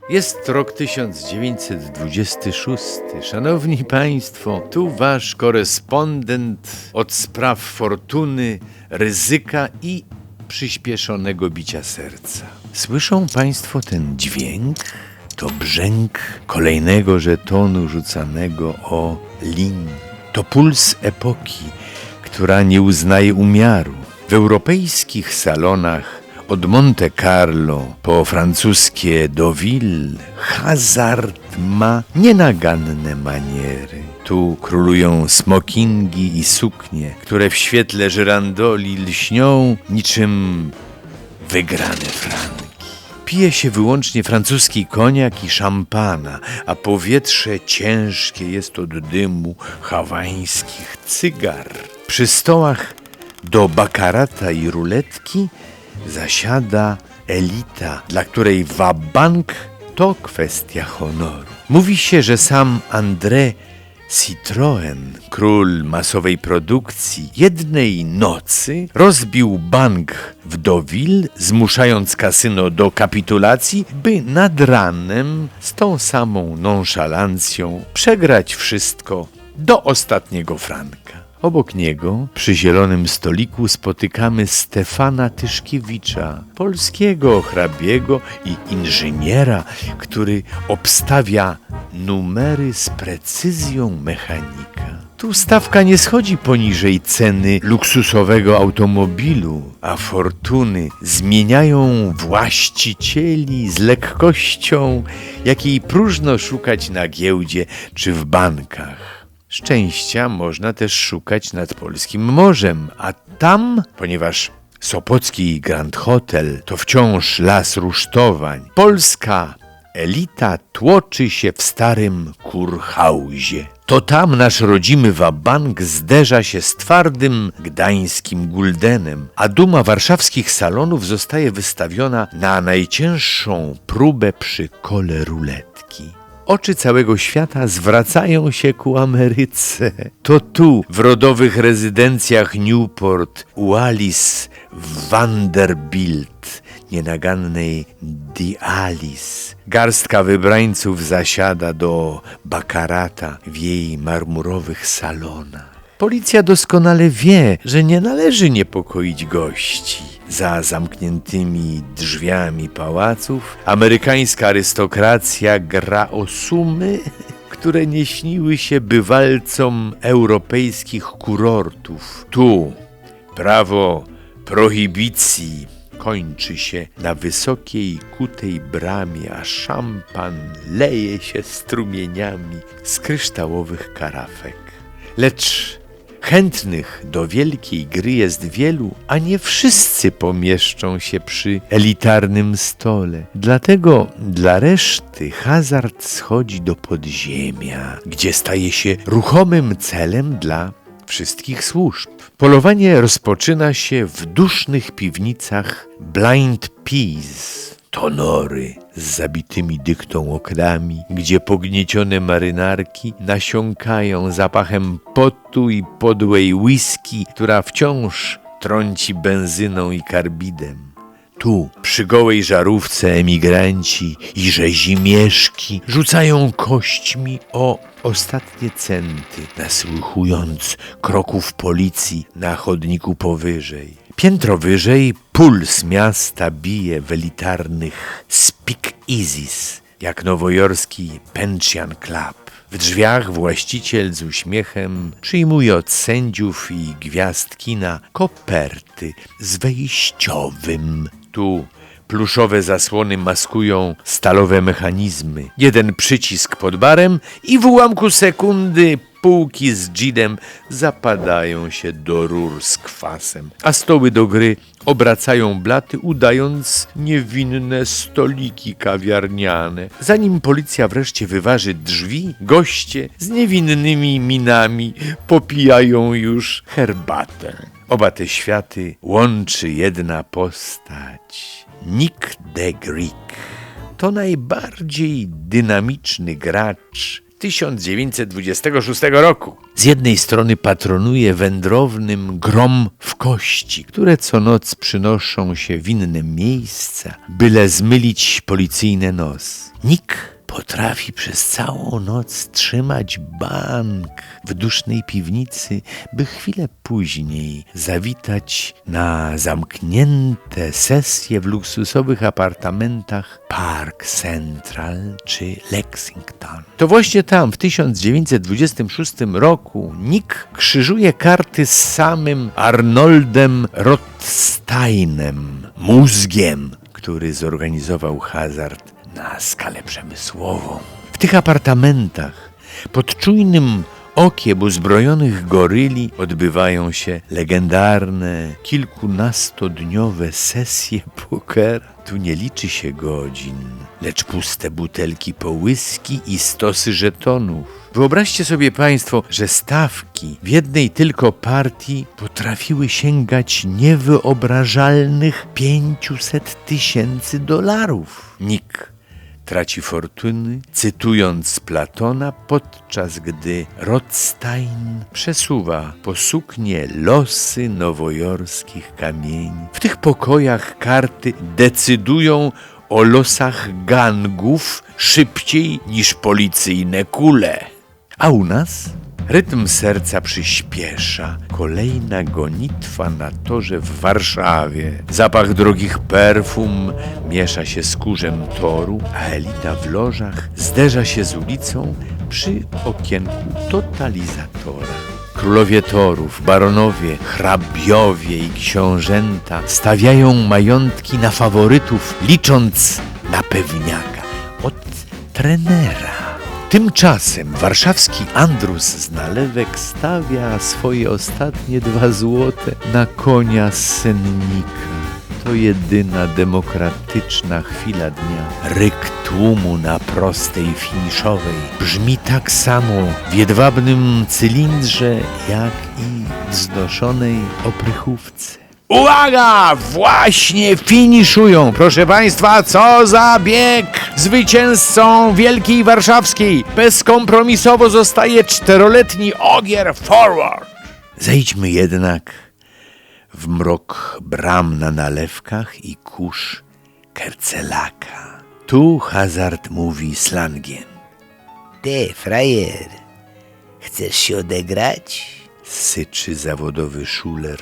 Jest rok 1926. Szanowni Państwo, tu Wasz korespondent od spraw fortuny, ryzyka i przyspieszonego bicia serca. Słyszą Państwo ten dźwięk? To brzęk kolejnego żetonu rzucanego o lin. To puls epoki, która nie uznaje umiaru. W europejskich salonach od Monte Carlo po francuskie Deauville hazard ma nienaganne maniery. Tu królują smokingi i suknie, które w świetle żyrandoli lśnią niczym wygrane franki. Pije się wyłącznie francuski koniak i szampana, a powietrze ciężkie jest od dymu hawańskich cygar. Przy stołach do bakarata i ruletki zasiada elita, dla której wabank to kwestia honoru. Mówi się, że sam André Citroën, król masowej produkcji, jednej nocy rozbił bank w Deauville, zmuszając kasyno do kapitulacji, by nad ranem z tą samą nonszalancją przegrać wszystko do ostatniego franka. Obok niego, przy zielonym stoliku, spotykamy Stefana Tyszkiewicza, polskiego hrabiego i inżyniera, który obstawia numery z precyzją mechanika. Tu stawka nie schodzi poniżej ceny luksusowego automobilu, a fortuny zmieniają właścicieli z lekkością, jakiej próżno szukać na giełdzie czy w bankach. Szczęścia można też szukać nad polskim morzem, a tam, ponieważ Sopocki Grand Hotel to wciąż las rusztowań, polska elita tłoczy się w starym Kurhausie. To tam nasz rodzimy wabank zderza się z twardym gdańskim guldenem, a duma warszawskich salonów zostaje wystawiona na najcięższą próbę przy kole ruletki. Oczy całego świata zwracają się ku Ameryce. To tu, w rodowych rezydencjach Newport, u Alice Vanderbilt, nienagannej The Alice, garstka wybrańców zasiada do bakarata w jej marmurowych salonach. Policja doskonale wie, że nie należy niepokoić gości. Za zamkniętymi drzwiami pałaców amerykańska arystokracja gra o sumy, które nie śniły się bywalcom europejskich kurortów. Tu prawo prohibicji kończy się na wysokiej, kutej bramie, a szampan leje się strumieniami z kryształowych karafek. Lecz chętnych do wielkiej gry jest wielu, a nie wszyscy pomieszczą się przy elitarnym stole. Dlatego dla reszty hazard schodzi do podziemia, gdzie staje się ruchomym celem dla wszystkich służb. Polowanie rozpoczyna się w dusznych piwnicach Blind Peas. To nory z zabitymi dyktą oknami, gdzie pogniecione marynarki nasiąkają zapachem potu i podłej whisky, która wciąż trąci benzyną i karbidem. Tu, przy gołej żarówce, emigranci i rzezimieszki rzucają kośćmi o ostatnie centy, nasłuchując kroków policji na chodniku powyżej. Piętro wyżej puls miasta bije w elitarnych speakeasies, jak nowojorski Pension Club. W drzwiach właściciel z uśmiechem przyjmuje od sędziów i gwiazd kina koperty z wejściowym. Tu pluszowe zasłony maskują stalowe mechanizmy. Jeden przycisk pod barem i w ułamku sekundy półki z ginem zapadają się do rur z kwasem, a stoły do gry obracają blaty, udając niewinne stoliki kawiarniane. Zanim policja wreszcie wyważy drzwi, goście z niewinnymi minami popijają już herbatę. Oba te światy łączy jedna postać. Nick the Greek to najbardziej dynamiczny gracz 1926 roku. Z jednej strony patronuje wędrownym grom w kości, które co noc przynoszą się w inne miejsca, byle zmylić policyjny nos. Nick potrafi przez całą noc trzymać bank w dusznej piwnicy, by chwilę później zawitać na zamknięte sesje w luksusowych apartamentach Park Central czy Lexington. To właśnie tam w 1926 roku Nick krzyżuje karty z samym Arnoldem Rothsteinem, mózgiem, który zorganizował hazard na skalę przemysłową. W tych apartamentach pod czujnym okiem uzbrojonych goryli odbywają się legendarne, kilkunastodniowe sesje pokera. Tu nie liczy się godzin, lecz puste butelki po whisky i stosy żetonów. Wyobraźcie sobie państwo, że stawki w jednej tylko partii potrafiły sięgać niewyobrażalnych $500,000. Nick traci fortuny, cytując Platona, podczas gdy Rothstein przesuwa po suknie losy nowojorskich kamieni. W tych pokojach karty decydują o losach gangów szybciej niż policyjne kule. A u nas? Rytm serca przyspiesza. Kolejna gonitwa na torze w Warszawie. Zapach drogich perfum miesza się z kurzem toru, a elita w lożach zderza się z ulicą przy okienku totalizatora. Królowie torów, baronowie, hrabiowie i książęta stawiają majątki na faworytów, licząc na pewniaka od trenera. Tymczasem warszawski Andrus z nalewek stawia swoje ostatnie 2 złote na konia z sennika. To jedyna demokratyczna chwila dnia. Ryk tłumu na prostej finiszowej brzmi tak samo w jedwabnym cylindrze, jak i wznoszonej oprychówce. Uwaga! Właśnie finiszują, proszę państwa, co za bieg! Zwycięzcą Wielkiej Warszawskiej bezkompromisowo zostaje 4-letni Ogier Forward. Zejdźmy jednak w mrok bram na nalewkach i kurz Kercelaka. Tu hazard mówi slangiem. Ty, frajer, chcesz się odegrać? Syczy zawodowy szuler,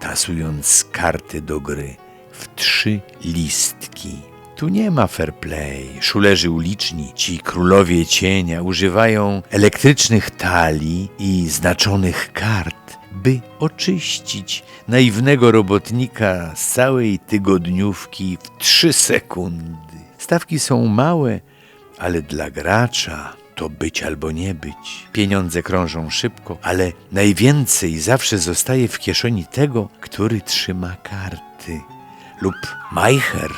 tasując karty do gry w 3 listki. Tu nie ma fair play. Szulerzy uliczni, ci królowie cienia, używają elektrycznych talii i znaczonych kart, by oczyścić naiwnego robotnika z całej tygodniówki w 3 sekundy. Stawki są małe, ale dla gracza to być albo nie być. Pieniądze krążą szybko, ale najwięcej zawsze zostaje w kieszeni tego, który trzyma karty lub majcher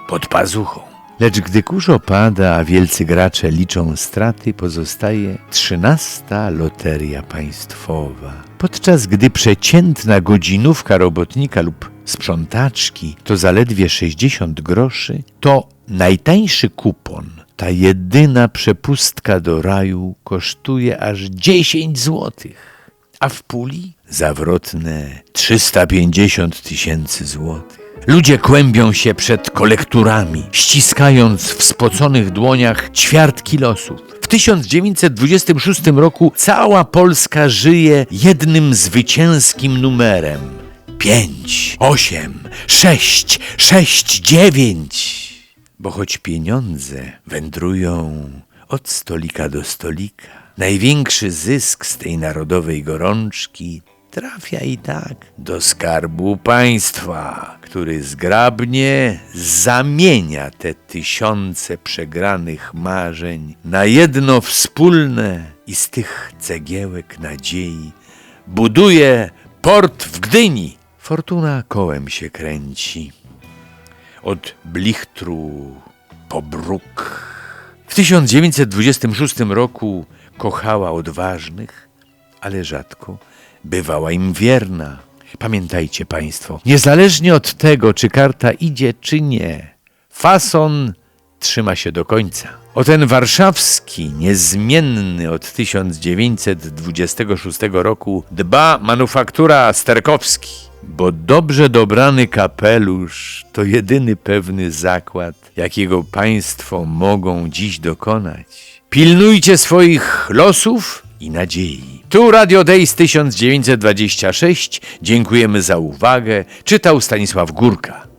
pod pazuchą. Lecz gdy kurz opada, a wielcy gracze liczą straty, pozostaje 13. loteria państwowa. Podczas gdy przeciętna godzinówka robotnika lub sprzątaczki to zaledwie 60 groszy, to najtańszy kupon, ta jedyna przepustka do raju, kosztuje aż 10 złotych, a w puli zawrotne 350 000 złotych. Ludzie kłębią się przed kolekturami, ściskając w spoconych dłoniach ćwiartki losów. W 1926 roku cała Polska żyje jednym zwycięskim numerem. 5, 8, 6, 6, 9. Bo choć pieniądze wędrują od stolika do stolika, największy zysk z tej narodowej gorączki trafia i tak do skarbu państwa, który zgrabnie zamienia te tysiące przegranych marzeń na jedno wspólne i z tych cegiełek nadziei buduje port w Gdyni. Fortuna kołem się kręci. Od blichtru po bruk. W 1926 roku kochała odważnych, ale rzadko bywała im wierna. Pamiętajcie państwo, niezależnie od tego, czy karta idzie, czy nie, fason trzyma się do końca. O ten warszawski, niezmienny od 1926 roku dba manufaktura Sterkowski, bo dobrze dobrany kapelusz to jedyny pewny zakład, jakiego państwo mogą dziś dokonać. Pilnujcie swoich losów i nadziei. Tu Radio Days 1926. Dziękujemy za uwagę. Czytał Stanisław Górka.